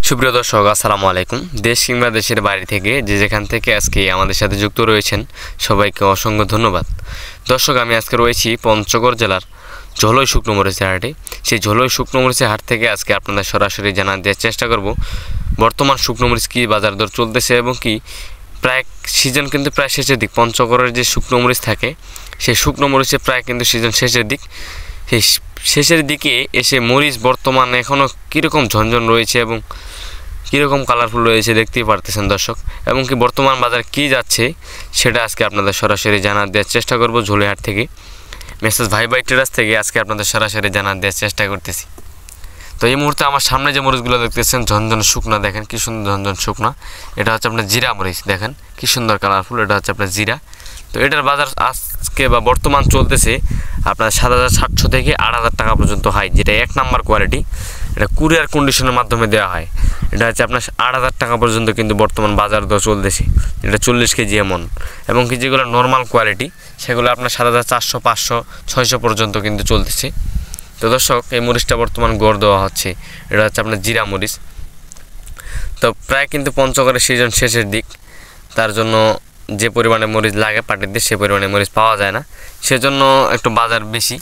সুপ্রিয় দর্শক আসসালামু আলাইকুম। দেশ কিংবা দেশের বাইরে থেকে যে যেখান থেকে আজকে আমাদের সাথে যুক্ত রয়েছেন সবাইকে অসংখ্য ধন্যবাদ। দর্শক, আমি আজকে রয়েছি পঞ্চগড় জেলার ঝোলই শুকনো মরিচের হাটে। সেই ঝোলই শুকনো মরিচের হাট থেকে আজকে আপনাদের সরাসরি জানা দেওয়ার চেষ্টা করব বর্তমান শুকনো মরিচ কী বাজার দর চলতেছে এবং কি প্রায় সিজন কিন্তু প্রায় শেষের দিক। পঞ্চগড়ের যে শুকনো মরিচ থাকে সেই শুকনো মরিচে প্রায় কিন্তু সিজন শেষের দিক। সেই শেষের দিকে এসে মরিচ বর্তমানে এখনও কীরকম ঝনঝন রয়েছে এবং কীরকম কালারফুল রয়েছে দেখতেই পারতেছেন দর্শক, এবং কি বর্তমান বাজার কী যাচ্ছে সেটা আজকে আপনাদের সরাসরি জানা দেওয়ার চেষ্টা করব ঝোলইহাট থেকে। মেসেজ ভাই ট্রেডার্স থেকে আজকে আপনাদের সরাসরি জানা দেওয়ার চেষ্টা করতেছি। তো এই মুহূর্তে আমার সামনে যে মরিচগুলো দেখতেছেন ঝনঝন শুকনা, দেখেন কী সুন্দর ঝনঝন শুকনা। এটা হচ্ছে আপনার জিরা মরিচ, দেখেন কী সুন্দর কালারফুল। এটা হচ্ছে আপনার জিরা। তো এটার বাজার আজকে বা বর্তমান চলতেছে আপনার ৭,৭০০ থেকে ৮,০০০ টাকা পর্যন্ত হয়, যেটা ১ নাম্বার কোয়ালিটি। এটা কুরিয়ার কন্ডিশনের মাধ্যমে দেওয়া হয়। এটা হচ্ছে আপনার ৮,০০০ টাকা পর্যন্ত কিন্তু বর্তমান বাজার দর চলতেছে। এটা 40 কেজি এমন, এবং কি যেগুলো নর্মাল কোয়ালিটি সেগুলো আপনার ৭,৪০০, ৫০০, ৬০০ পর্যন্ত কিন্তু চলতেছে। তো দর্শক, এই মরিচটা বর্তমান গড় দেওয়া হচ্ছে। এটা হচ্ছে আপনার জিরা মরিচ। তো প্রায় কিন্তু পঞ্চগড়ের সিজন শেষের দিক, তার জন্য যে পরিমাণে মরিচ লাগে পাটের দিয়ে সে পরিমাণে মরিচ পাওয়া যায় না, সেজন্য একটু বাজার বেশি।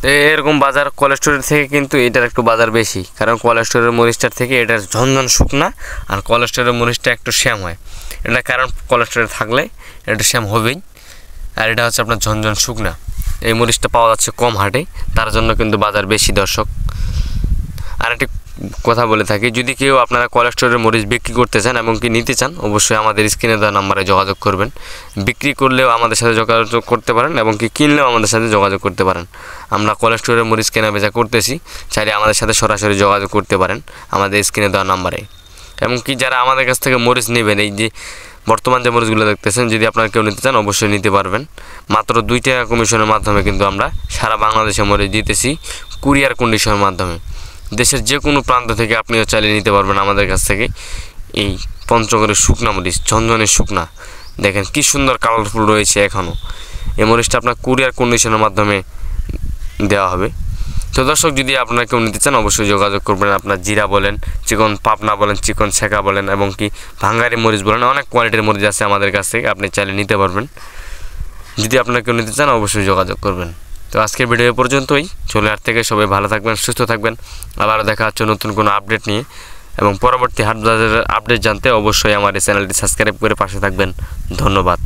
তো এরকম বাজার কোলেস্টোরের থেকে কিন্তু এটার একটু বাজার বেশি, কারণ কোলেস্টোরের মরিচটার থেকে এটার ঝনঝন শুকনা আর কোলেস্টোরের মরিচটা একটু শ্যাম হয়। এটা কারণ কোলেস্টোরে থাকলে একটু শ্যাম হবেই, আর এটা হচ্ছে আপনার ঝনঝন শুকনা। এই মরিচটা পাওয়া যাচ্ছে কম হাটে, তার জন্য কিন্তু বাজার বেশি দর্শক। আর একটি কথা বলে থাকি, যদি কেউ আপনারা কোলেস্টোরের মরিচ বিক্রি করতে চান এবং কি নিতে চান, অবশ্যই আমাদের স্ক্রিনে দেওয়া নাম্বারে যোগাযোগ করবেন। বিক্রি করলেও আমাদের সাথে যোগাযোগ করতে পারেন এবং কি কিনলেও আমাদের সাথে যোগাযোগ করতে পারেন। আমরা কোলেস্টোরের মরিচ কেনা বেচা করতেছি, চাইলে আমাদের সাথে সরাসরি যোগাযোগ করতে পারেন আমাদের স্ক্রিনে দেওয়া নাম্বারে। এবং কি যারা আমাদের কাছ থেকে মরিচ নেবেন, এই যে বর্তমান যে মরিচগুলো দেখতেছেন, যদি আপনারা কেউ নিতে চান অবশ্যই নিতে পারবেন। মাত্র 2 টাকা কমিশনের মাধ্যমে কিন্তু আমরা সারা বাংলাদেশে মরিচ দিতেছি কুরিয়ার কন্ডিশনের মাধ্যমে। দেশের যে কোনো প্রান্ত থেকে আপনিও চালিয়ে নিতে পারবেন আমাদের কাছ থেকে এই পঞ্চগড়ের শুকনা মরিচ, ঝনঝনের শুকনা। দেখেন কি সুন্দর কালারফুল রয়েছে এখনও। এই মরিচটা আপনার কুরিয়ার কন্ডিশনের মাধ্যমে দেওয়া হবে। তো দর্শক, যদি আপনারা কেউ নিতে চান অবশ্যই যোগাযোগ করবেন। আপনার জিরা বলেন, চিকন পাবনা বলেন, চিকন ছেঁকা বলেন, এবং কি ভাঙ্গারি মরিচ বলেন, অনেক কোয়ালিটির মরিচ আছে আমাদের কাছ থেকে, আপনি চাইলে নিতে পারবেন। যদি আপনারা কেউ নিতে চান অবশ্যই যোগাযোগ করবেন। তো আজকের ভিডিও পর্যন্তই। ঝোলইহাট থেকে সবাই ভালো থাকবেন, সুস্থ থাকবেন। আবারও দেখা হচ্ছে নতুন কোনো আপডেট নিয়ে, এবং পরবর্তী হাট বাজারের আপডেট জানতে অবশ্যই আমার এই চ্যানেলটি সাবস্ক্রাইব করে পাশে থাকবেন। ধন্যবাদ।